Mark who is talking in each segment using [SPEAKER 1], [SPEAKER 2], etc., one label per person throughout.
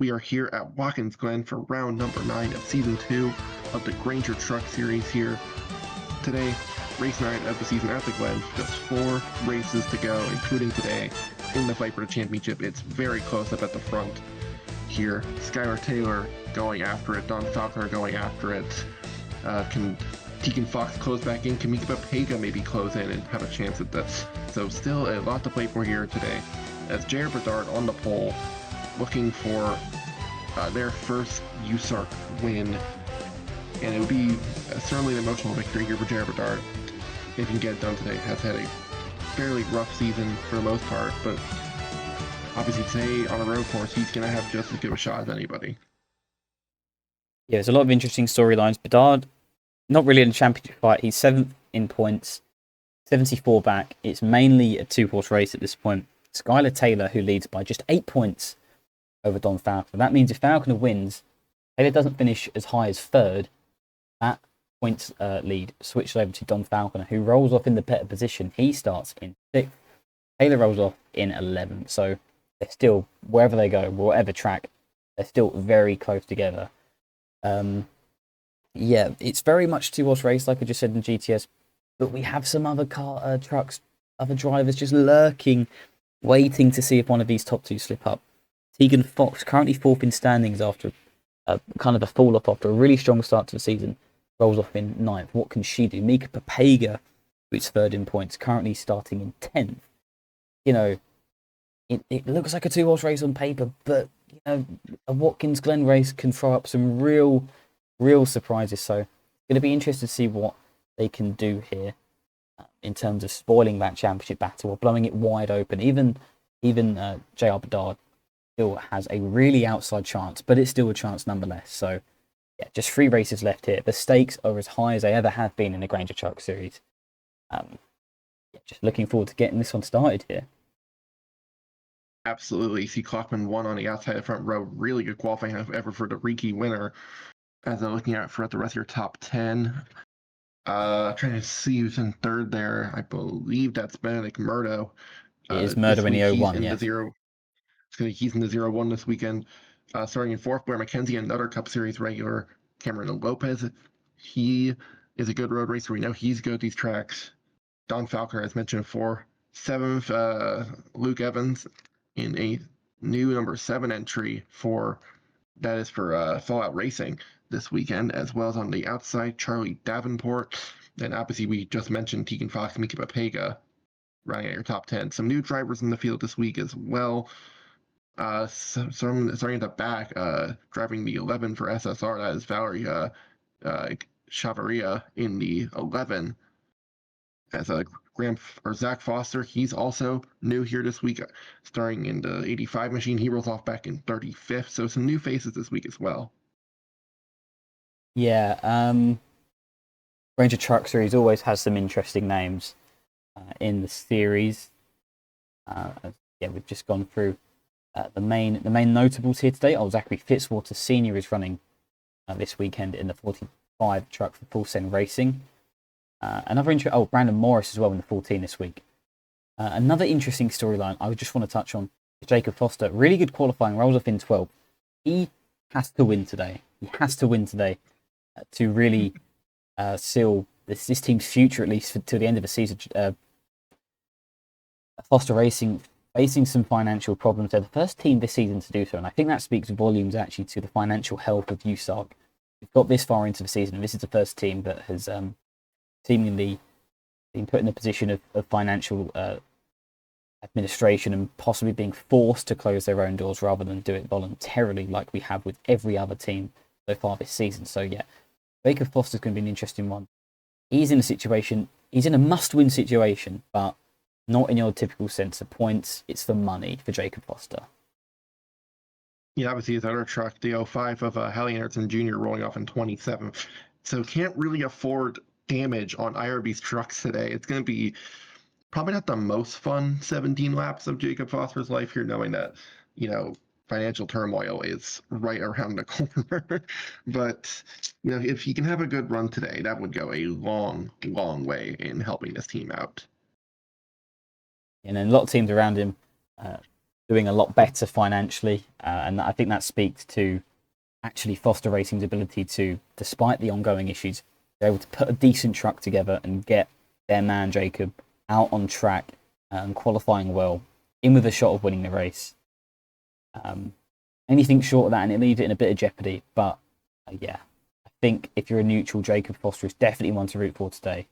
[SPEAKER 1] We are here at Watkins, Glen for round number 9 of Season 2 of the Grainger Truck Series here. Today, race 9 of the season at the Glen. Just 4 races to go, including today in the fight for the championship. It's very close up at the front here. Skyler Taylor going after it, Don Faulconer going after it. Can Tegan Fox close back in? Can Mika Behringer maybe close in and have a chance at this? So still a lot to play for here today. As Jared Bedard on the pole, looking for their first USARC win, and it would be certainly an emotional victory here for Jared Bedard if he can get it done today. Has had a fairly rough season for the most part, but obviously today on a road course, he's going to have just as good a shot as anybody.
[SPEAKER 2] Yeah, there's a lot of interesting storylines. Bedard, not really in a championship fight. He's 7th in points, 74 back. It's mainly a 2-horse race at this point. Skyler Taylor, who leads by just 8 points over Don Faulconer. That means if Faulconer wins, Taylor doesn't finish as high as 3rd. That points lead switches over to Don Faulconer, who rolls off in the better position. He starts in 6th. Taylor rolls off in 11th. So they're still, wherever they go, whatever track, they're still very close together. Yeah, it's very much 2-horse race, like I just said in GTS. But we have some other trucks, other drivers just lurking, waiting to see if one of these top 2 slip up. Tegan Fox, currently 4th in standings after kind of a fall off after a really strong start to the season, rolls off in 9th. What can she do? Mika Behringer, who's 3rd in points, currently starting in 10th. You know, it looks like a 2-horse race on paper, but you know, a Watkins Glen race can throw up some real surprises. So it's going to be interesting to see what they can do here in terms of spoiling that championship battle or blowing it wide open. Even JR Bedard still has a really outside chance, but it's still a chance nonetheless. So yeah, just 3 races left here. The stakes are as high as they ever have been in the Grainger Truck Series. Yeah, just looking forward to getting this one started here.
[SPEAKER 1] Absolutely. See Klockman won on the outside of the front row. Really good qualifying effort for the Riki winner. As I'm looking at for the rest of your top 10. Trying to see who's in 3rd there. I believe that's Benedict Murdo.
[SPEAKER 2] It is Murdo in the 01, yeah.
[SPEAKER 1] He's in the 0-1 this weekend. Starting in 4th, Blair McKenzie, another Cup Series regular. Cameron Lopez, he is a good road racer. We know he's good at these tracks. Don Faulconer, as mentioned before. 7th, Luke Evans in a new number 7 entry for Fallout Racing this weekend, as well as on the outside, Charlie Davenport. Then obviously we just mentioned Tegan Fox, Mika Behringer running at your top 10. Some new drivers in the field this week as well. Starting at the back, driving the 11 for SSR, that is Valerie Chavaria in the 11. As Zach Foster, he's also new here this week, starting in the 85 machine. He rolls off back in 35th, so some new faces this week as well.
[SPEAKER 2] Yeah, Grainger Truck Series always has some interesting names in the series. Yeah, we've just gone through the main notables here today. Zachary Fitzwater Sr. is running this weekend in the 45 truck for Full Send Racing. Brandon Morris as well in the 14 this week. Another interesting storyline I just want to touch on is Jacob Foster. Really good qualifying, rolls off in 12. He has to win today. To really seal this team's future, at least to the end of the season. Foster Racing facing some financial problems. They're the first team this season to do so, and I think that speaks volumes actually to the financial health of USARC. We've got this far into the season, and this is the first team that has seemingly been put in a position of financial administration and possibly being forced to close their own doors rather than do it voluntarily like we have with every other team so far this season. So yeah, Baker Foster's going to be an interesting one. He's in a must-win situation, but not in your typical sense of points. It's the money for Jacob Foster.
[SPEAKER 1] Yeah, obviously his other truck, the 05 of Hallie Anderson Jr. rolling off in 27th. So can't really afford damage on IRB's trucks today. It's going to be probably not the most fun 17 laps of Jacob Foster's life here, knowing that, financial turmoil is right around the corner. But, if he can have a good run today, that would go a long, long way in helping this team out.
[SPEAKER 2] And then a lot of teams around him doing a lot better financially, and I think that speaks to actually Foster Racing's ability to, despite the ongoing issues, they're able to put a decent truck together and get their man Jacob out on track and qualifying well, in with a shot of winning the race. Anything short of that, and it leaves it in a bit of jeopardy. But yeah, I think if you're a neutral, Jacob Foster is definitely one to root for today.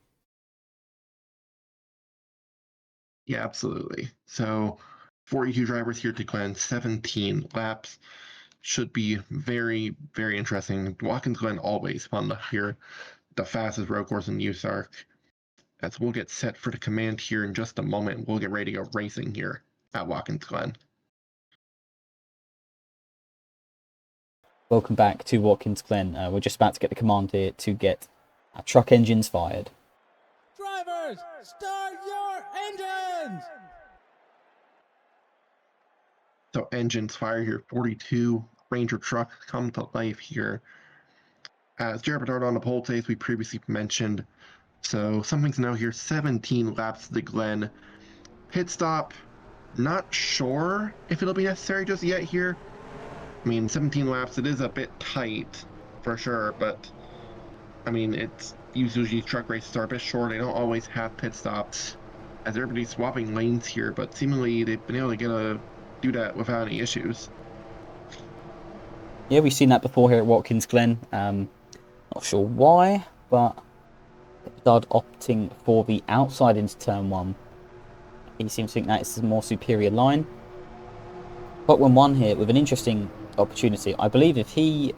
[SPEAKER 1] Yeah, absolutely. So 42 drivers here to Glen, 17 laps. Should be very, very interesting. Watkins Glen always fun to hear. The fastest road course in USARC. As we'll get set for the command here in just a moment. We'll get ready to go racing here at Watkins Glen.
[SPEAKER 2] Welcome back to Watkins Glen. We're just about to get the command here to get our truck engines fired.
[SPEAKER 3] Drivers, start your engines!
[SPEAKER 1] So engines fire here, 42 Grainger truck come to life here. As Jared Bedard on the pole place, we previously mentioned. So something to know here, 17 laps to the Glen. Pit stop, not sure if it'll be necessary just yet here. I mean, 17 laps, it is a bit tight for sure, but I mean, it's usually truck races are a bit short. They don't always have pit stops as everybody's swapping lanes here, but seemingly they've been able to do that without any issues.
[SPEAKER 2] Yeah, we've seen that before here at Watkins Glen. Not sure why, but Bedard opting for the outside into turn 1. He seems to think that is a more superior line. But when one here with an interesting opportunity, I believe if he...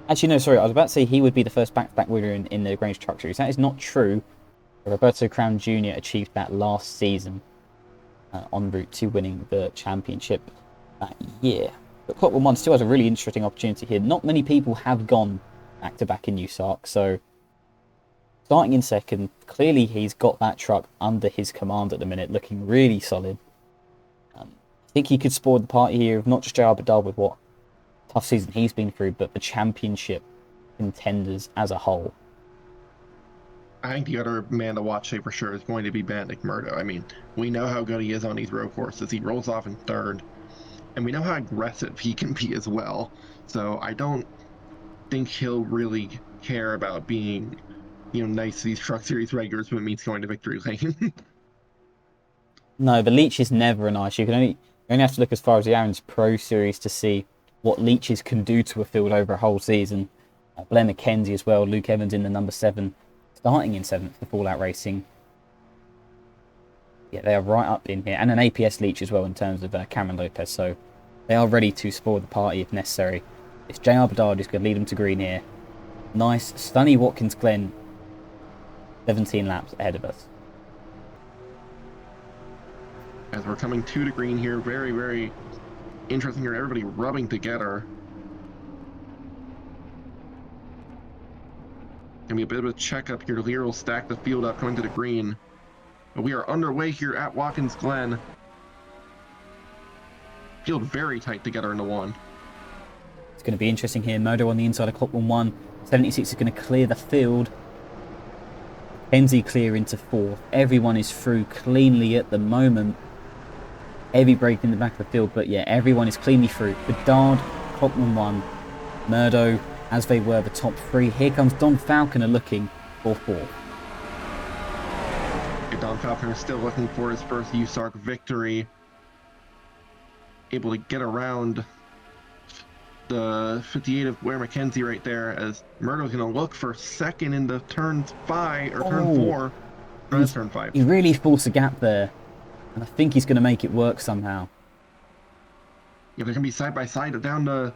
[SPEAKER 2] Actually, no, sorry, I was about to say he would be the first back-to-back winner in the Grainger Truck Series. That is not true. Roberto Crown Jr. achieved that last season en route to winning the championship that year. But Clockwork One still has a really interesting opportunity here. Not many people have gone back-to-back in USARC, so starting in second, clearly he's got that truck under his command at the minute, looking really solid. I think he could spoil the party here of not just JR Bedard with what tough season he's been through, but the championship contenders as a whole.
[SPEAKER 1] I think the other man to watch for sure is going to be Bandit Murdo. I mean, we know how good he is on these road courses. He rolls off in third, and we know how aggressive he can be as well. So I don't think he'll really care about being, nice to these Truck Series regulars when it means going to victory lane.
[SPEAKER 2] No, the Leech is never a nice. You only have to look as far as the Aaron's Pro Series to see what Leeches can do to a field over a whole season. Blair McKenzie as well, Luke Evans in the number 7, starting in 7th for Fallout Racing. Yeah, they are right up in here. And an APS Leech as well in terms of Cameron Lopez, so they are ready to spoil the party if necessary. It's JR Bedard who's going to lead them to green here. Nice, stunning Watkins Glen, 17 laps ahead of us.
[SPEAKER 1] As we're coming to the green here, very, very interesting here. Everybody rubbing together. Gonna be a bit of a checkup here. Lear will stack the field up coming to the green. But we are underway here at Watkins Glen. Field very tight together in the 1.
[SPEAKER 2] It's going to be interesting here. Modo on the inside of Clockwork 1. 76 is going to clear the field. Kenzie clear into 4th. Everyone is through cleanly at the moment. Heavy break in the back of the field, but yeah, everyone is cleanly through. Bedard, Clockman 1, Murdo, as they were the top 3. Here comes Don Faulconer looking for 4th.
[SPEAKER 1] Don Faulconer still looking for his first USARC victory. Able to get around the 58 of Blair McKenzie right there, as Murdo's going to look for second in the turn 5 or turn 4. That's turn 5.
[SPEAKER 2] He really forced a gap there, and I think he's going to make it work somehow.
[SPEAKER 1] Yeah, they're going to be side by side down the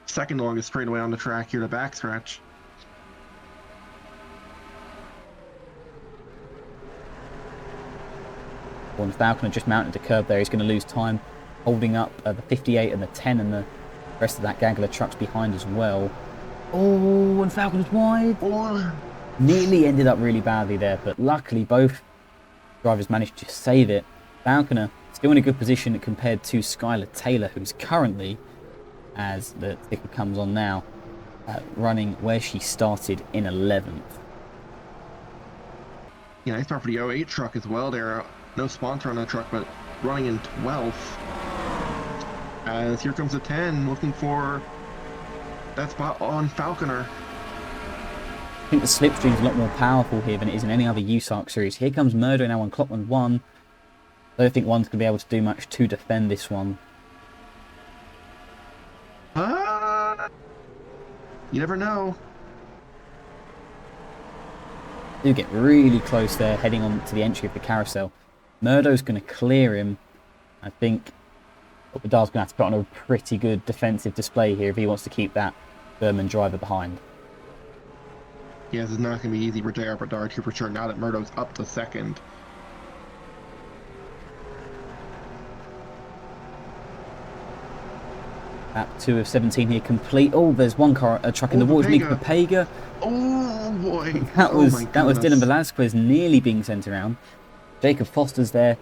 [SPEAKER 1] second longest straightaway on the track here, the backstretch.
[SPEAKER 2] One Falconer just mounted the curb there. He's going to lose time holding up the 58 and the 10 and the rest of that gaggle of trucks behind as well. Oh, and Falconer's wide.
[SPEAKER 1] Oh.
[SPEAKER 2] Nearly ended up really badly there, but luckily both drivers managed to save it. Faulconer still in a good position compared to Skyler Taylor, who's currently, as the ticker comes on now, running where she started in 11th.
[SPEAKER 1] Yeah, nice start for the 08 truck as well there. No sponsor on that truck, but running in 12th. as here comes the 10, looking for that spot on Faulconer.
[SPEAKER 2] I think the slipstream is a lot more powerful here than it is in any other USARC series. Here comes Murdo now on Clockman 1. I don't think one's going to be able to do much to defend this one.
[SPEAKER 1] You never know.
[SPEAKER 2] Do get really close there, heading on to the entry of the carousel. Murdo's going to clear him. I think Bedard's going to have to put on a pretty good defensive display here if he wants to keep that Berman driver behind.
[SPEAKER 1] Yes, it's not going to be easy for J.R. Bedard here for sure, now that Murdo's up to second.
[SPEAKER 2] Lap 2 of 17 here complete. Oh, there's one car, a truck in the water. Nico Behringer.
[SPEAKER 1] Oh boy!
[SPEAKER 2] That was Dylan Velazquez nearly being sent around. Jacob Foster's there.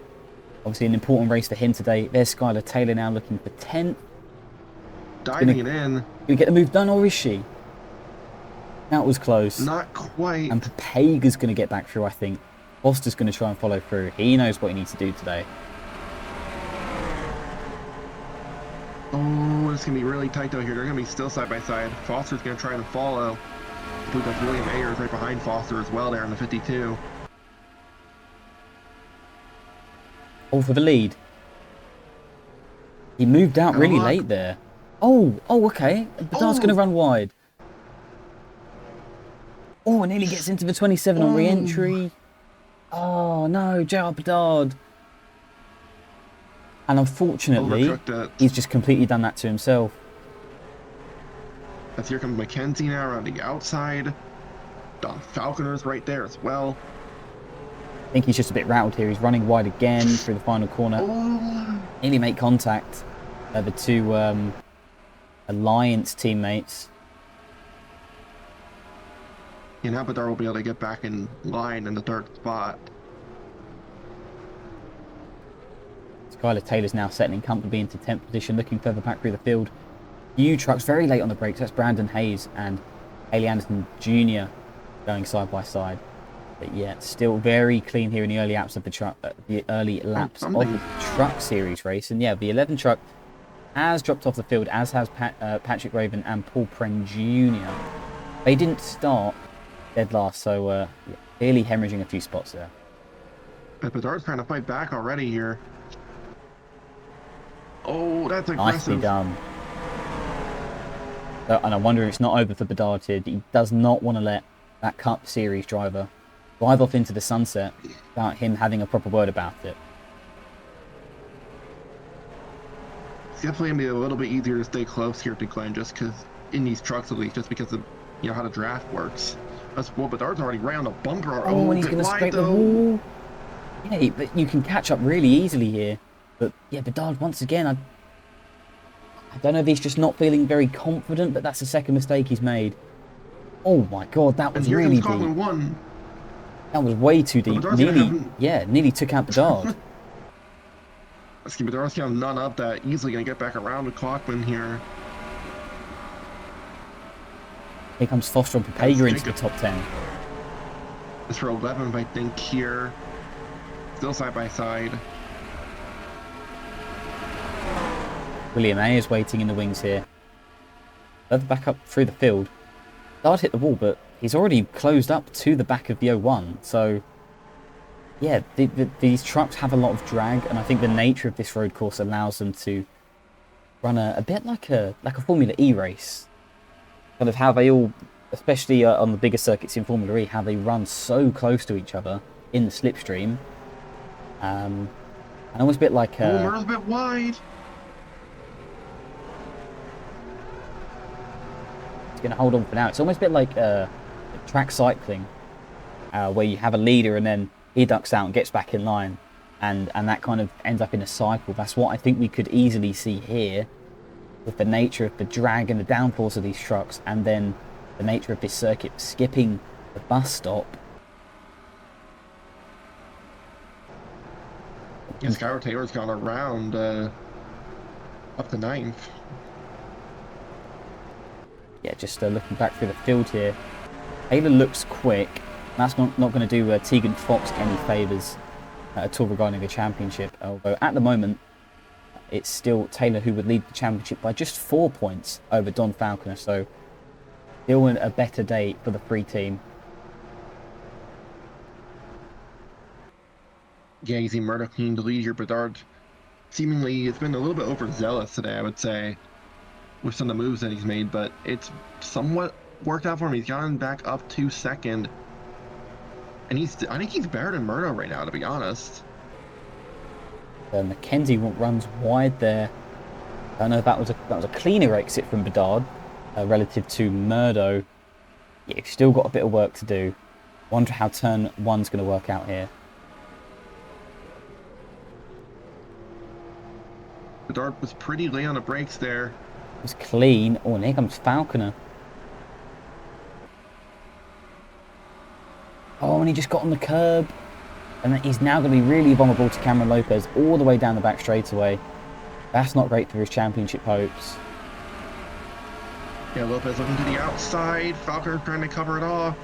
[SPEAKER 2] Obviously an important race for him today. There's Skyler Taylor now looking for 10th.
[SPEAKER 1] Diving it in.
[SPEAKER 2] Gonna get the move done, or is she? That was close.
[SPEAKER 1] Not quite.
[SPEAKER 2] And Papaga's going to get back through, I think. Foster's going to try and follow through. He knows what he needs to do today.
[SPEAKER 1] Oh, it's going to be really tight though here. They're going to be still side by side. Foster's going to try and follow. I believe that's William Ayers right behind Foster as well there in the 52.
[SPEAKER 2] Oh, for the lead. He moved out really late there. Oh, okay. Bedard's going to run wide. Oh, and nearly gets into the 27 on re-entry. Oh, no, J.R. Bedard. And unfortunately, he's just completely done that to himself.
[SPEAKER 1] As here comes McKenzie now around the outside. Don Faulconer's right there as well.
[SPEAKER 2] I think he's just a bit rattled here. He's running wide again through the final corner. Nearly make contact. The two Alliance teammates.
[SPEAKER 1] Yeah, now Bedard will be able to get back in line in the third spot.
[SPEAKER 2] Skyler Taylor's now settling comfortably into 10th position, looking further back through the field. Few trucks very late on the brakes. That's Brandon Hayes and Haley Anderson Jr. going side by side. But yeah, still very clean here in the early laps of the truck, of the truck series race. And yeah, the 11 truck has dropped off the field, as has Patrick Raven and Paul Pren Jr. They didn't start dead last, so yeah, clearly hemorrhaging a few spots there.
[SPEAKER 1] But Bedard's trying to fight back already here. Oh, that's aggressive.
[SPEAKER 2] Nicely done. And I wonder if it's not over for Bedard here. He does not want to let that Cup Series driver drive off into the sunset without him having a proper word about it.
[SPEAKER 1] It's definitely going to be a little bit easier to stay close here to Glen, just because, in these trucks at least, just because of how the draft works. That's well, Bedard's already right on the bumper.
[SPEAKER 2] Oh, and he's going to scrape the wall. Yeah, but you can catch up really easily here. But yeah, Bedard once again, I don't know if he's just not feeling very confident, but that's the second mistake he's made. Oh my god, that was really deep. That was way too deep. Nearly took out Bedard.
[SPEAKER 1] Bedard's going to none up that, easily going to get back around with Clockman here.
[SPEAKER 2] Here comes Foster and Papaga into the top 10.
[SPEAKER 1] It's for 11th, I think, here. Still side by side.
[SPEAKER 2] William A is waiting in the wings here. Further back up through the field. Dard hit the wall, but he's already closed up to the back of the 01. So, yeah, these trucks have a lot of drag, and I think the nature of this road course allows them to run a bit like a Formula E race. Kind of how they all, especially on the bigger circuits in Formula E, how they run so close to each other in the slipstream. And almost a bit like...
[SPEAKER 1] Murray's a bit wide.
[SPEAKER 2] Going to hold on for now. It's almost a bit like track cycling, where you have a leader and then he ducks out and gets back in line, and that kind of ends up in a cycle. That's what I think we could easily see here, with the nature of the drag and the downforce of these trucks, and then the nature of this circuit skipping the bus stop.
[SPEAKER 1] Yeah, Skyler Taylor's gone around up to 9th.
[SPEAKER 2] Yeah, just looking back through the field here. Taylor looks quick. That's not going to do Tegan Fox any favours at all regarding the championship. Although at the moment, it's still Taylor who would lead the championship by just 4 points over Don Faulconer. So still a better day for the free team.
[SPEAKER 1] Yeah, you see Murdoch needing to lead here. Bedard seemingly has been a little bit overzealous today, I would say, with some of the moves that he's made, but it's somewhat worked out for him. He's gotten back up to second, and I think he's better than Murdo right now, to be honest.
[SPEAKER 2] Mackenzie runs wide there. I don't know if that was a cleaner exit from Bedard relative to Murdo. Yeah, he's still got a bit of work to do. Wonder how turn one's going to work out here.
[SPEAKER 1] Bedard was pretty late on the brakes there.
[SPEAKER 2] It was clean. Oh, and here comes Faulconer. Oh, and he just got on the curb. And he's now going to be really vulnerable to Cameron Lopez all the way down the back straightaway. That's not great for his championship hopes.
[SPEAKER 1] Yeah, Lopez looking to the outside. Faulconer trying to cover it off.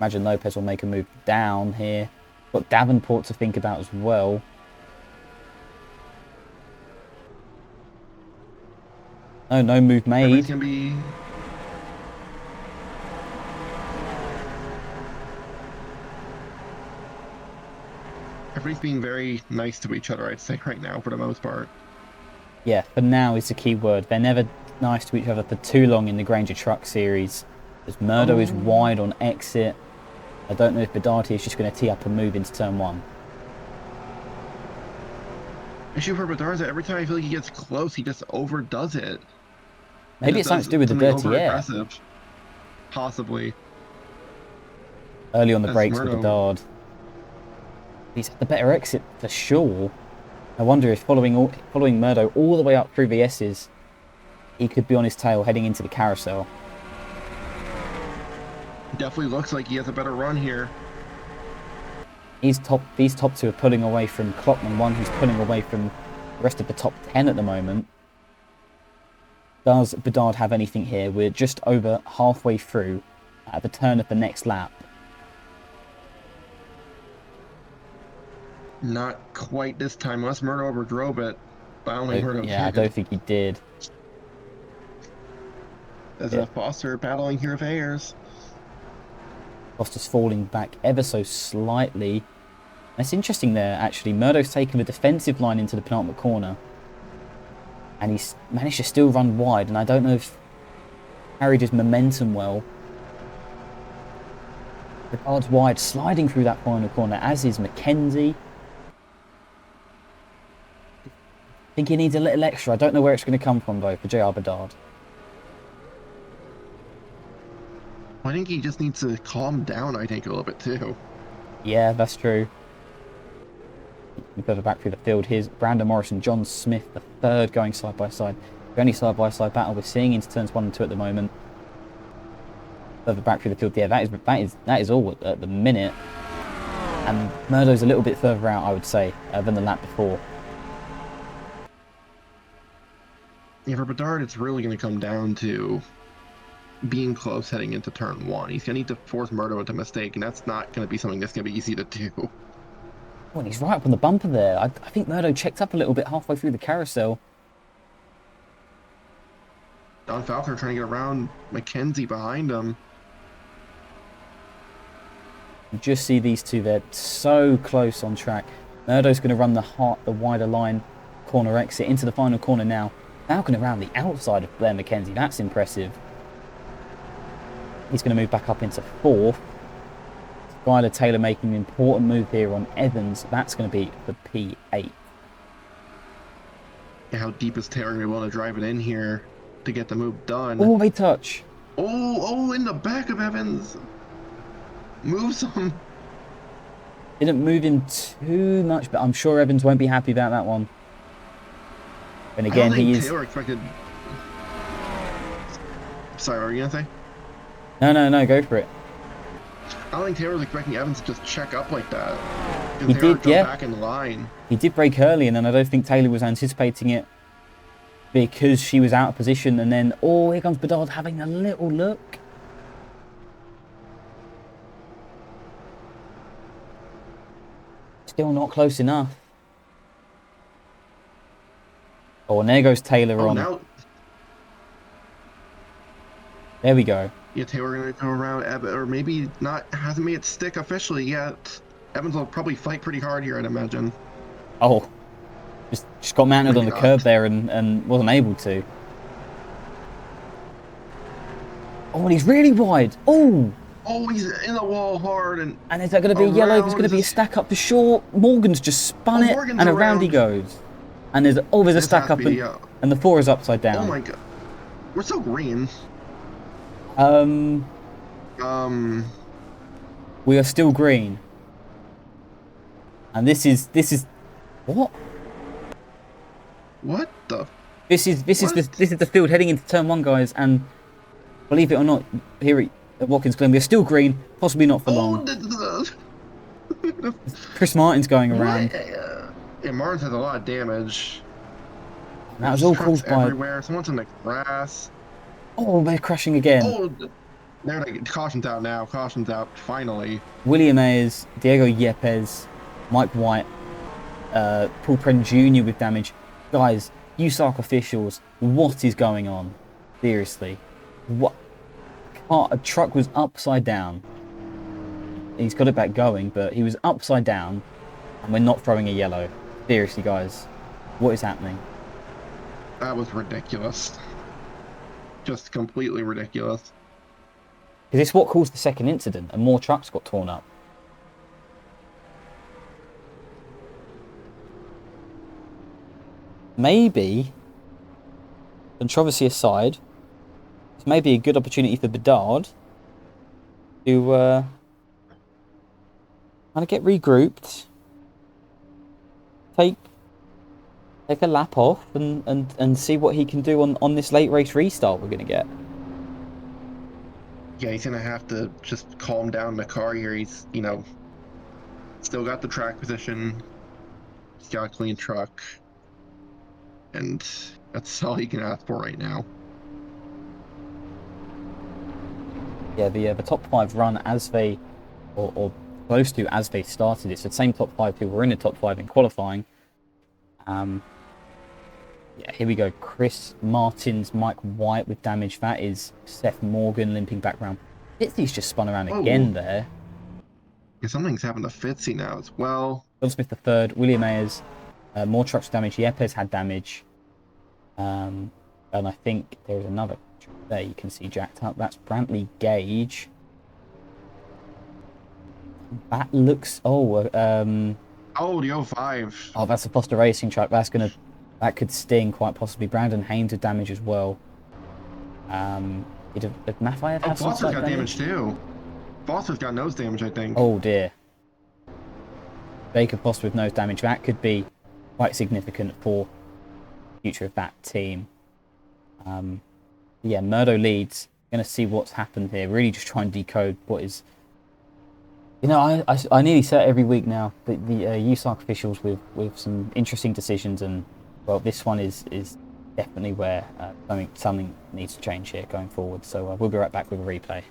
[SPEAKER 2] Imagine Lopez will make a move down here. Got Davenport to think about as well. No move made.
[SPEAKER 1] It's going to be... Everybody's being very nice to each other, I'd say, right now, for the most part.
[SPEAKER 2] Yeah, for now is the key word. They're never nice to each other for too long in the Grainger Truck Series. As Murdo is wide on exit. I don't know if Bedard is just going to tee up a move into turn one.
[SPEAKER 1] Issue for Bedard is that every time I feel like he gets close, he just overdoes it.
[SPEAKER 2] Maybe it's something to do with the dirty air.
[SPEAKER 1] Possibly.
[SPEAKER 2] Early on the
[SPEAKER 1] That's
[SPEAKER 2] brakes with
[SPEAKER 1] Murdo.
[SPEAKER 2] Bedard. He's had the better exit for sure. I wonder if following Murdo all the way up through VS's, he could be on his tail heading into the carousel.
[SPEAKER 1] Definitely looks like he has a better run here.
[SPEAKER 2] These top two are pulling away from Klockman, one who's pulling away from the rest of the top 10 at the moment. Does Bedard have anything here? We're just over halfway through at the turn of the next lap.
[SPEAKER 1] Not quite this time, unless Murdo overdrove it. But I don't think Murdo
[SPEAKER 2] Yeah, I don't think he did.
[SPEAKER 1] There's a Foster battling here of Ayers.
[SPEAKER 2] Foster's falling back ever so slightly. That's interesting there, actually. Murdo's taken the defensive line into the penultimate corner. And he's managed to still run wide, and I don't know if carried his momentum well. Bedard's wide, sliding through that final corner, as is Mackenzie. I think he needs a little extra. I don't know where it's going to come from, though, for JR Bedard.
[SPEAKER 1] I think he just needs to calm down, I think, a little bit, too.
[SPEAKER 2] Yeah, that's true. Further back through the field, here's Brandon Morris and John Smith, the third, going side by side. The only side by side battle we're seeing into turns 1 and 2 at the moment. Further back through the field, yeah, that is all at the minute. And Murdo's a little bit further out, I would say, than the lap before.
[SPEAKER 1] Yeah, for Bedard, it's really going to come down to being close heading into turn 1. He's going to need to force Murdo into a mistake, and that's not going to be something that's going to be easy to do.
[SPEAKER 2] Oh, and he's right up on the bumper there. I think Murdo checked up a little bit halfway through the carousel.
[SPEAKER 1] Don Faulconer trying to get around Mackenzie behind him.
[SPEAKER 2] You just see these two, they're so close on track. Murdo's going to run the wider line corner exit into the final corner now. Falcon around the outside of Blair Mackenzie. That's impressive. He's going to move back up into 4th. Skyler Taylor making an important move here on Evans. That's going to be for P8.
[SPEAKER 1] Yeah, how deep is Taylor going to be willing to drive it in here to get the move done?
[SPEAKER 2] Oh, they touch.
[SPEAKER 1] Oh, in the back of Evans. Moves him.
[SPEAKER 2] Didn't move him too much, but I'm sure Evans won't be happy about that one. And again, he is...
[SPEAKER 1] Taylor expected... Sorry, what were you going to say?
[SPEAKER 2] No, go for it.
[SPEAKER 1] I don't think Taylor was expecting Evans to just check up like that.
[SPEAKER 2] He did, yeah.
[SPEAKER 1] Back in line.
[SPEAKER 2] He did brake early, and then I don't think Taylor was anticipating it because she was out of position. And then, oh, here comes Bedard having a little look. Still not close enough. Oh, and there goes Taylor
[SPEAKER 1] Oh,
[SPEAKER 2] on.
[SPEAKER 1] now...
[SPEAKER 2] There we go.
[SPEAKER 1] Yeah, Taylor going to go around Evans, or maybe not, hasn't made it stick officially yet. Evans will probably fight pretty hard here, I'd imagine.
[SPEAKER 2] Oh, just got mounted on
[SPEAKER 1] Maybe
[SPEAKER 2] the
[SPEAKER 1] not.
[SPEAKER 2] curb there and wasn't able to. Oh, and he's really wide. Oh!
[SPEAKER 1] Oh, he's in the wall hard, and
[SPEAKER 2] And is that going to be a yellow? There's going to be a stack up for sure. Morgan's just spun it,
[SPEAKER 1] Morgan's
[SPEAKER 2] and around he
[SPEAKER 1] around.
[SPEAKER 2] goes. And there's a
[SPEAKER 1] This
[SPEAKER 2] stack
[SPEAKER 1] has to
[SPEAKER 2] up,
[SPEAKER 1] be the,
[SPEAKER 2] and the 4 is upside down.
[SPEAKER 1] oh my god. We're so green.
[SPEAKER 2] We are still green. And this is what?
[SPEAKER 1] What the?
[SPEAKER 2] This is the field heading into turn 1, guys, and believe it or not, here at Watkins Glen, we're still green, possibly not for long. Chris Martin's going around.
[SPEAKER 1] Yeah, Martin's has a lot of damage.
[SPEAKER 2] That was all caused by...
[SPEAKER 1] everywhere. Someone's in the grass.
[SPEAKER 2] Oh, they're crashing again.
[SPEAKER 1] Oh, there they caution's out now. Caution's out, finally.
[SPEAKER 2] William Ayers, Diego Yepes, Mike White, Paul Pren Jr. with damage. Guys, USARC officials, what is going on? Seriously. What? A truck was upside down. He's got it back going, but he was upside down, and we're not throwing a yellow. Seriously, guys. What is happening?
[SPEAKER 1] That was ridiculous. Just completely ridiculous.
[SPEAKER 2] Is this what caused the second incident, and more trucks got torn up? Maybe, controversy aside, this may be a good opportunity for Bedard to kind of get regrouped, take a lap off, and see what he can do on this late race restart we're going to get.
[SPEAKER 1] Yeah, he's going to have to just calm down the car here. He's, you know, still got the track position. He's got a clean truck. And that's all he can ask for right now.
[SPEAKER 2] Yeah, the top 5 run as they, or close to as they started. It's the same top 5 who were in the top 5 in qualifying. Yeah, here we go. Chris Martins, Mike White with damage. That is Seth Morgan limping back round. Fitzy's just spun around again there.
[SPEAKER 1] Yeah, something's happened to Fitzy now as well.
[SPEAKER 2] John Smith the third, William Ayers, more trucks damage. Yepes had damage. And I think there is another there you can see jacked up. That's Brantley Gage. That looks... Oh,
[SPEAKER 1] the 05.
[SPEAKER 2] Oh, that's a Foster Racing truck. That could sting quite possibly. Brandon Haynes with damage as well. Did Mafayev have some
[SPEAKER 1] Foster's got damage too. Foster's got nose damage, I think.
[SPEAKER 2] Oh dear. Jacob Foster with nose damage. That could be quite significant for the future of that team. Yeah, Murdo leads. Going to see what's happened here. Really just try and decode what is... You know, I nearly say it every week now. The USARC officials with some interesting decisions, and well, this one is definitely where something needs to change here going forward. So we'll be right back with a replay.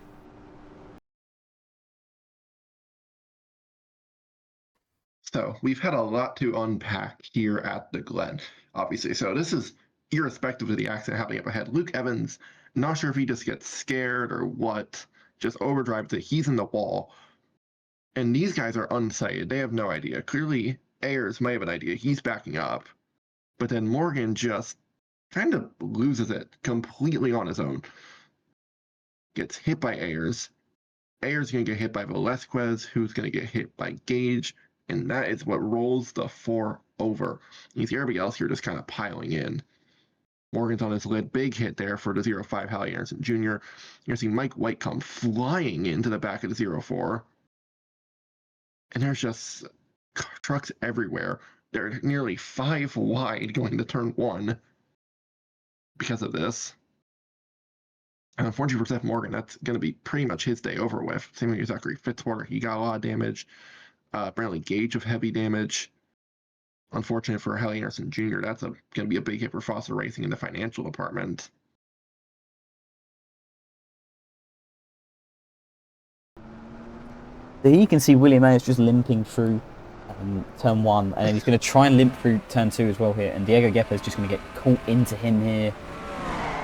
[SPEAKER 1] So we've had a lot to unpack here at the Glen, obviously. So this is irrespective of the accident happening up ahead. Luke Evans, not sure if he just gets scared or what, just overdrives it. He's in the wall. And these guys are unsighted. They have no idea. Clearly, Ayers may have an idea. He's backing up. But then Morgan just kind of loses it completely on his own. Gets hit by Ayers. Ayers is going to get hit by Velasquez, who's going to get hit by Gage. And that is what rolls the 4 over. You see everybody else here just kind of piling in. Morgan's on his lid. Big hit there for the 05 Hallie Anderson Jr. You're going to see Mike White come flying into the back of the 04. And there's just trucks everywhere. They're nearly 5 wide going to turn 1 because of this. And unfortunately for Seth Morgan, that's going to be pretty much his day over with. Same with Zachary Fitzwater. He got a lot of damage. Brantley Gage of heavy damage. Unfortunate for Hallie Anderson Jr., that's going to be a big hit for Foster Racing in the financial department.
[SPEAKER 2] So you can see William Ayers just limping through turn 1, and then he's going to try and limp through turn 2 as well here, and Diego Geppa is just going to get caught into him here,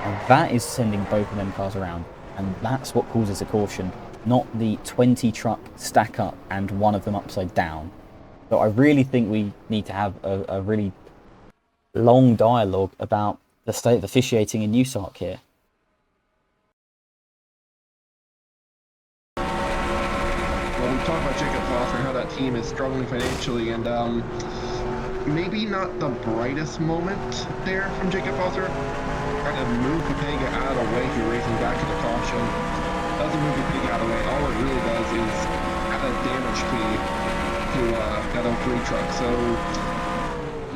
[SPEAKER 2] and that is sending both of them cars around, and that's what causes a caution, not the 20 truck stack up and one of them upside down. So I really think we need to have a really long dialogue about the state of officiating in USARC here.
[SPEAKER 1] Well, we talked about Jacob Foster and how that team is struggling financially, and maybe not the brightest moment there from Jacob Foster. Trying to move Behringer out of the way here, racing back to the caution. Doesn't move Behringer out of the way. All it really does is add a damage fee to that 03 truck. So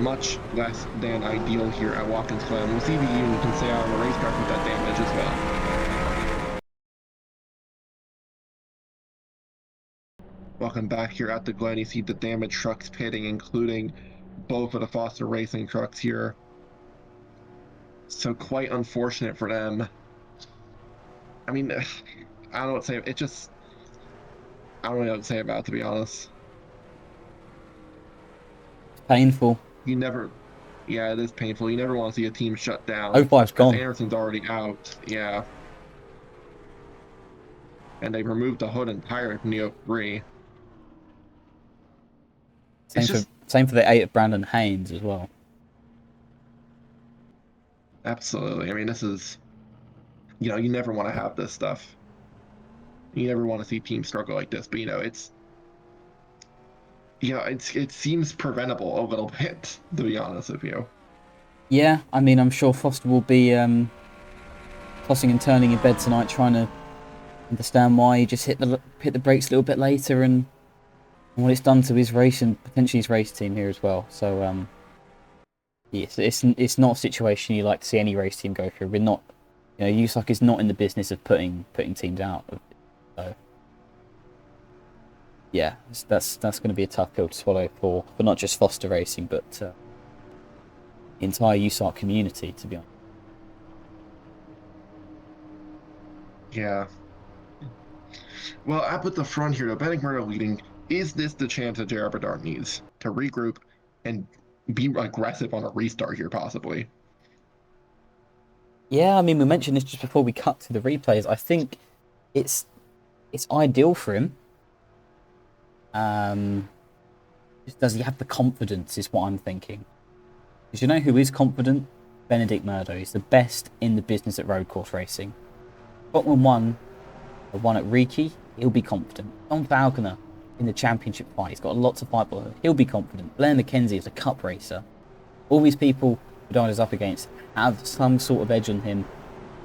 [SPEAKER 1] much less than ideal here at Watkins Glen. We'll see if you can stay out on the racetrack with that damage as well. Welcome back here at the Glen. You see the damaged trucks pitting, including both of the Foster Racing trucks here. So quite unfortunate for them. I mean, I don't know what to say. It just, I don't know what to say about it, to be honest.
[SPEAKER 2] Painful.
[SPEAKER 1] You never, yeah, it is painful. You never want to see a team shut down.
[SPEAKER 2] 05's gone.
[SPEAKER 1] Anderson's already out, yeah. And they removed the hood entirely from the 03.
[SPEAKER 2] Same for the 8 of Brandon Haynes as well.
[SPEAKER 1] Absolutely. I mean, this is, you know, you never want to have this stuff. You never want to see teams struggle like this, but you know, it's, you know, it seems preventable a little bit, to be honest with you.
[SPEAKER 2] Yeah, I mean, I'm sure Foster will be tossing and turning in bed tonight, trying to understand why he just hit the brakes a little bit later, and what it's done to his race and potentially his race team here as well. So, yes, it's not a situation you like to see any race team go through. We're not, you know, USARC is not in the business of putting teams out. So, yeah, that's going to be a tough pill to swallow for not just Foster Racing, but the entire USARC community, to be honest.
[SPEAKER 1] Yeah. Well, up at the front here, Behringer leading. Is this the chance that J.R. Bedard needs to regroup and be aggressive on a restart here, possibly?
[SPEAKER 2] Yeah, I mean, we mentioned this just before we cut to the replays. I think it's ideal for him. Does he have the confidence, is what I'm thinking. Because you know who is confident? Benedict Murdo. He's the best in the business at road course racing. Scotland won at Riki, he'll be confident. Tom Faulconer in the championship fight, he's got a lot to fight for. He'll be confident. Blair McKenzie is a cup racer. All these people Bedard is up against have some sort of edge on him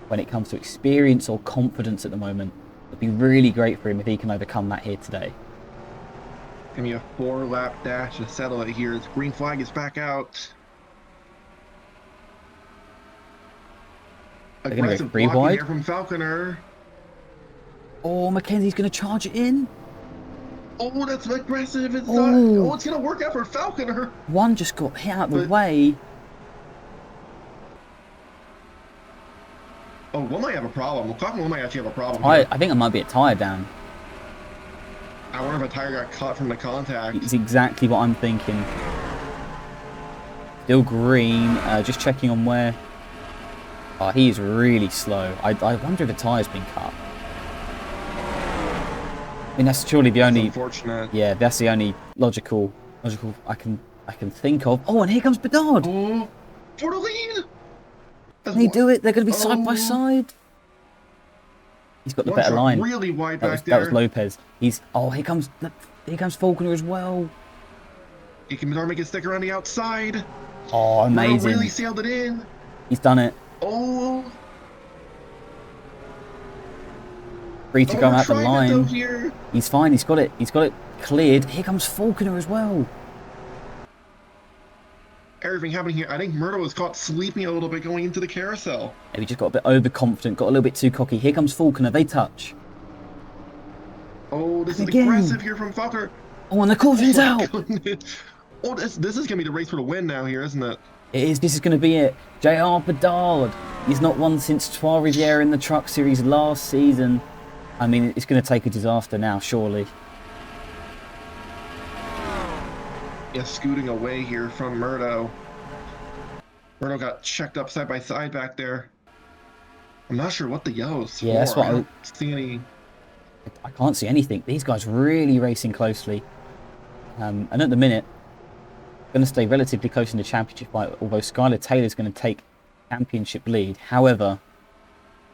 [SPEAKER 2] when it comes to experience or confidence at the moment. It'd be really great for him if he can overcome that here today.
[SPEAKER 1] Give me a 4-lap dash to settle it here. His green flag is back out.
[SPEAKER 2] They're going to go 3
[SPEAKER 1] blocking
[SPEAKER 2] wide.
[SPEAKER 1] here from Faulconer.
[SPEAKER 2] Oh, McKenzie's going to charge it in.
[SPEAKER 1] Oh, that's aggressive. It's
[SPEAKER 2] Oh.
[SPEAKER 1] not. Oh, it's going to work out for Faulconer.
[SPEAKER 2] One just got hit out of the way.
[SPEAKER 1] Oh, one might have a problem. One might actually have a problem.
[SPEAKER 2] I think it might be a tyre down.
[SPEAKER 1] I wonder if a tire got cut from the contact.
[SPEAKER 2] It's exactly what I'm thinking. Still green. Just checking on where. Oh, he is really slow. I wonder if the tyre's been cut. I mean, that's surely the only.
[SPEAKER 1] Unfortunate.
[SPEAKER 2] Yeah, that's the only logical I can think of. Oh, and here comes Bedard.
[SPEAKER 1] Oh, for the lead.
[SPEAKER 2] Can he do it? They're going to be side by side. He's got the better line.
[SPEAKER 1] Really wide back
[SPEAKER 2] That was Lopez. Here comes Faulconer as well.
[SPEAKER 1] He can make it stick around the outside.
[SPEAKER 2] Oh, amazing!
[SPEAKER 1] Really sailed it in.
[SPEAKER 2] He's done it.
[SPEAKER 1] Oh.
[SPEAKER 2] Free to go out the line.
[SPEAKER 1] Here.
[SPEAKER 2] He's fine. He's got it. He's got it cleared. Here comes Faulconer as well.
[SPEAKER 1] Everything happening here. I think Murdo was caught sleeping a little bit going into the carousel.
[SPEAKER 2] Maybe just got a bit overconfident, got a little bit too cocky. Here comes Faulconer. They touch.
[SPEAKER 1] Oh, this is
[SPEAKER 2] Again.
[SPEAKER 1] aggressive here from Faulconer.
[SPEAKER 2] Oh, and the caution's out.
[SPEAKER 1] Oh, this is going to be the race for the win now here, isn't it?
[SPEAKER 2] It is. This is going to be it. J.R. Bedard. He's not won since Trois Rivières in the Truck Series last season. I mean, it's going to take a disaster now, surely.
[SPEAKER 1] Yeah, scooting away here from Murdo. Murdo got checked up side by side back there. I'm not sure what the yellow's
[SPEAKER 2] Yeah, that's
[SPEAKER 1] for. I
[SPEAKER 2] what
[SPEAKER 1] don't see any.
[SPEAKER 2] I can't see anything. These guys really racing closely. And at the minute, going to stay relatively close in the championship fight, although Skyler Taylor's going to take championship lead. However,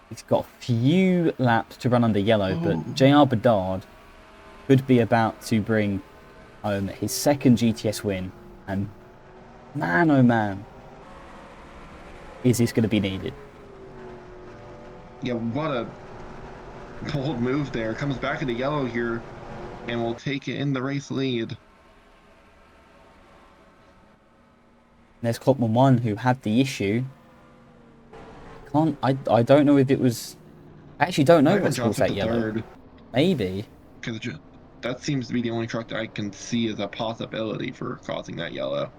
[SPEAKER 2] he's got a few laps to run under yellow, but JR Bedard could be about to bring home his second GTS win. And man, oh man, is this going to be needed?
[SPEAKER 1] Yeah, what a bold move there. Comes back into yellow here and will take it in the race lead.
[SPEAKER 2] There's Klopman 1 who had the issue. I don't know if it was... I actually don't know what's caused that yellow.
[SPEAKER 1] Third.
[SPEAKER 2] Maybe.
[SPEAKER 1] Because that seems to be the only truck that I can see as a possibility for causing that yellow.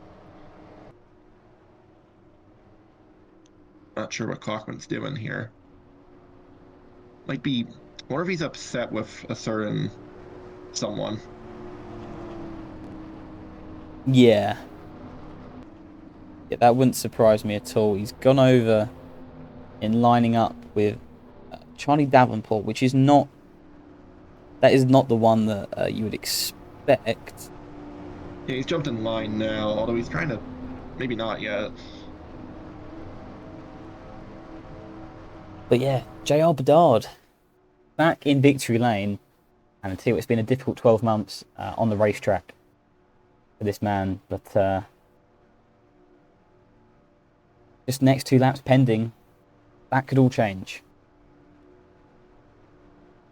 [SPEAKER 1] Not sure what Clockman's doing here. Might be... I wonder if he's upset with a certain someone.
[SPEAKER 2] Yeah. Yeah, that wouldn't surprise me at all. He's gone over in lining up with Charlie Davenport, which is not... That is not the one that you would expect.
[SPEAKER 1] Yeah, he's jumped in line now, although he's trying to... Maybe not yet.
[SPEAKER 2] But yeah, JR Bedard back in victory lane. And I tell you, it's been a difficult 12 months on the racetrack for this man. But just next 2 laps pending, that could all change.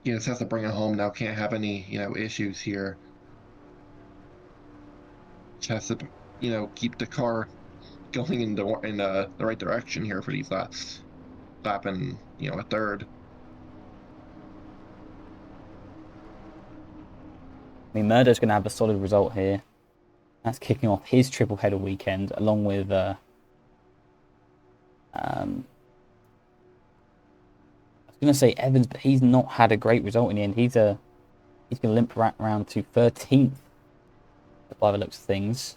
[SPEAKER 1] He just has to bring it home now. Can't have any, issues here. Just has to, keep the car going in the right direction here for these laps. Lap and, a third.
[SPEAKER 2] I mean, Murdo's going to have a solid result here. That's kicking off his triple header weekend, along with I was going to say Evans, but he's not had a great result in the end. He's going to limp right around to 13th, by the looks of things,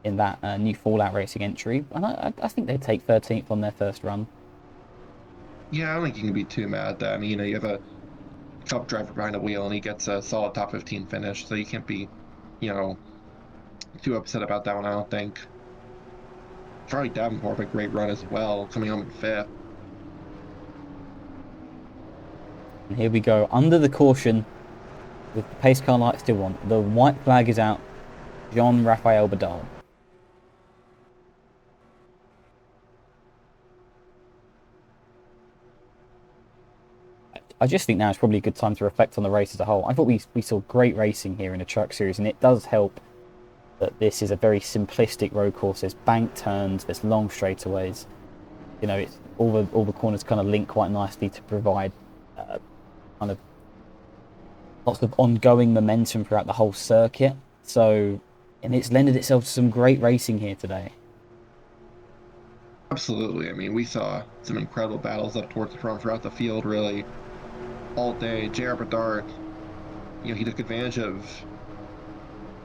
[SPEAKER 2] in that new Fallout Racing entry. And I think they take 13th on their first run.
[SPEAKER 1] Yeah, I don't think you can be too mad at that. I mean, you have a Cup driver behind the wheel and he gets a solid top 15 finish, so you can't be, too upset about that one, I don't think. Charlie Davenport, a great run as well, coming home in 5th.
[SPEAKER 2] And here we go, under the caution, with the pace car light still on. The white flag is out. Jean-Raphael Bedard. I just think now is probably a good time to reflect on the race as a whole. I thought we saw great racing here in the truck series, and it does help that this is a very simplistic road course. There's bank turns, there's long straightaways. It's all the corners kind of link quite nicely to provide kind of lots of ongoing momentum throughout the whole circuit. So, and it's lended itself to some great racing here today.
[SPEAKER 1] Absolutely. I mean, we saw some incredible battles up towards the front throughout the field, really, all day. JR Bedard, he took advantage of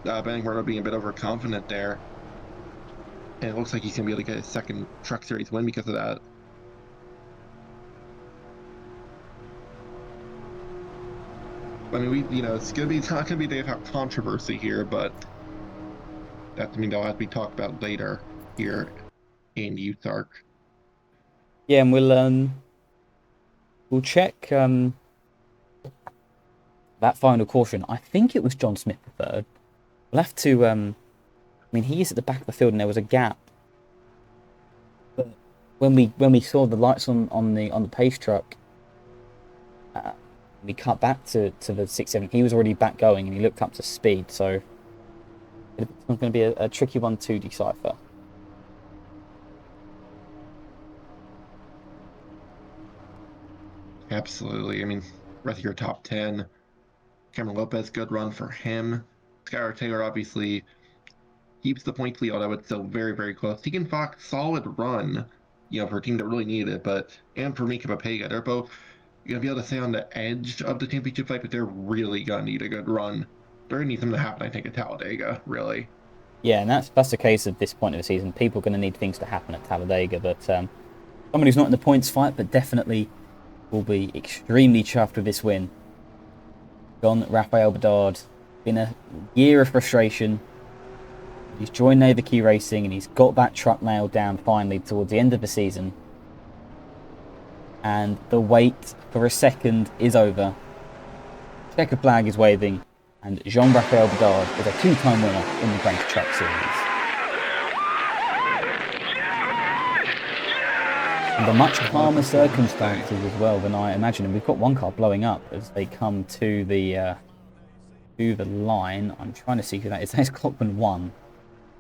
[SPEAKER 1] Behringer being a bit overconfident there. And it looks like he's going to be able to get his second Truck Series win because of that. I mean, it's not going to be a day of controversy here, but that'll have to be talked about later here in USARC.
[SPEAKER 2] Yeah, and we'll check that final caution. I think it was John Smith the third. We'll have to. I mean, he is at the back of the field, and there was a gap. But when we saw the lights on the pace truck, we cut back to the 6-7. He was already back going, and he looked up to speed. So it's going to be a tricky one to decipher.
[SPEAKER 1] Absolutely. I mean, rest of your top 10. Cameron Lopez, good run for him. Skyler Taylor obviously keeps the point lead, although it's still very, very close. Tegan Fox, solid run, for a team that really needed it, but and for Mika Papega, they're both going to be able to stay on the edge of the championship fight, but they're really going to need a good run. They're going to need something to happen, I think, at Talladega, really.
[SPEAKER 2] Yeah, and that's the case at this point of the season. People are going to need things to happen at Talladega, but someone who's not in the points fight, but definitely will be extremely chuffed with this win. John Raphael Bedard. Been a year of frustration. He's joined Navy Racing and he's got that truck nailed down finally towards the end of the season. And the wait for a second is over. Checker flag is waving, and Jean-Raphael Bedard is a 2-time winner in the Grainger Truck Series. Under much calmer circumstances as well than I imagined. And we've got one car blowing up as they come to the line. I'm trying to see who that is. That's Clockman 1.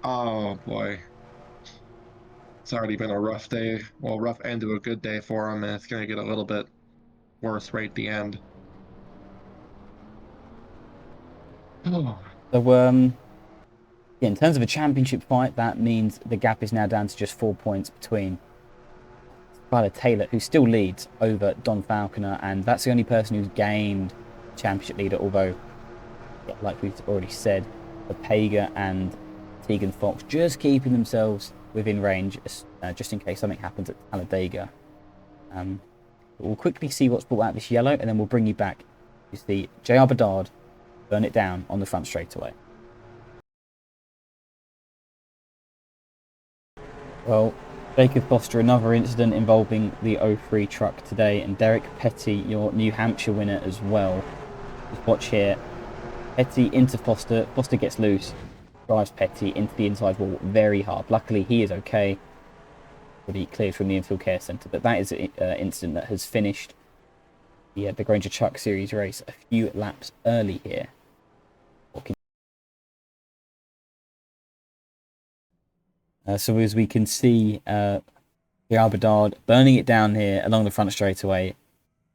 [SPEAKER 1] Oh boy. It's already been a rough day. Well, rough end to a good day for him, and it's going to get a little bit worse right at the end. Oh.
[SPEAKER 2] So, yeah, in terms of a championship fight, that means the gap is now down to just 4 points between Skyler Taylor, who still leads over Don Faulconer, and that's the only person who's gained championship leader, although, yeah, like we've already said, Behringer and Tegan Fox just keeping themselves within range, just in case something happens at Talladega. We'll quickly see what's brought out this yellow, and then we'll bring you back to see J.R. Bedard burn it down on the front straightaway. Well, Jacob Foster, another incident involving the 03 truck today, and Derek Petty, your New Hampshire winner as well. Just watch here. Petty into Foster. Foster gets loose, drives Petty into the inside wall very hard. Luckily, he is okay. But he cleared from the infield care centre. But that is an incident that has finished the Grainger Truck Series race a few laps early here. So as we can see, J.R. Bedard burning it down here along the front straightaway.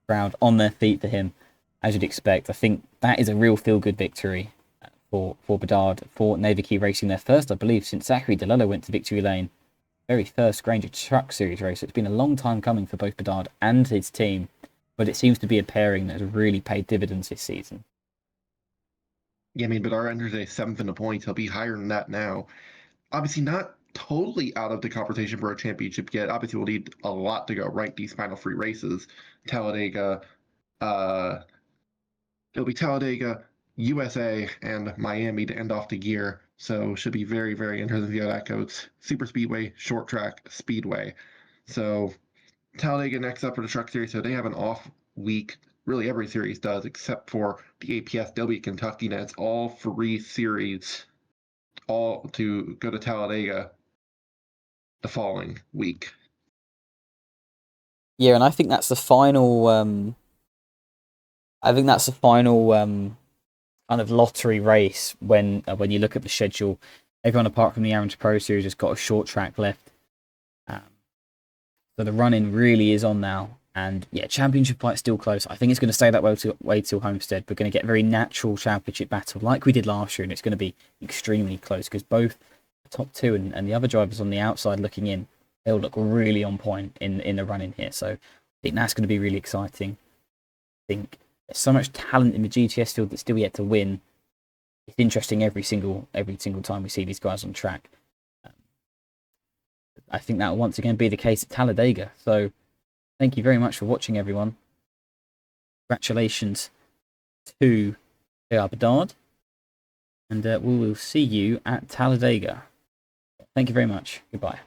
[SPEAKER 2] Crowd on their feet for him, as you'd expect. I think that is a real feel-good victory for Bedard, for Navy Racing, their first, I believe, since Zachary DeLello went to victory lane. Very first Grainger Truck Series race. It's been a long time coming for both Bedard and his team, but it seems to be a pairing that has really paid dividends this season.
[SPEAKER 1] Yeah, I mean, Bedard enters a 7th in the points. He'll be higher than that now. Obviously, not totally out of the conversation for a championship yet. Obviously, we'll need a lot to go right these final 3 races. Talladega, it'll be Talladega, USA, and Miami to end off the year. So should be very, very interesting to see how that goes. Super Speedway, short track, Speedway. So Talladega next up for the Truck Series. So they have an off week. Really, every series does, except for the APS. They'll be at Kentucky, and it's all 3 series, all to go to Talladega the following week.
[SPEAKER 2] Yeah, and I think that's the final. Kind of lottery race when you look at the schedule. Everyone apart from the Amateur Pro Series has got a short track left. So the run-in really is on now. And yeah, championship fight still close. I think it's going to stay that way till Homestead. We're going to get a very natural championship battle like we did last year, and it's going to be extremely close because both the top 2 and the other drivers on the outside looking in, they'll look really on point in the run-in here. So I think that's going to be really exciting. I think there's so much talent in the GTS field that's still yet to win. It's interesting every single time we see these guys on track. I think that will once again be the case at Talladega. So thank you very much for watching, everyone. Congratulations to J.R. Bedard. And we will see you at Talladega. Thank you very much. Goodbye.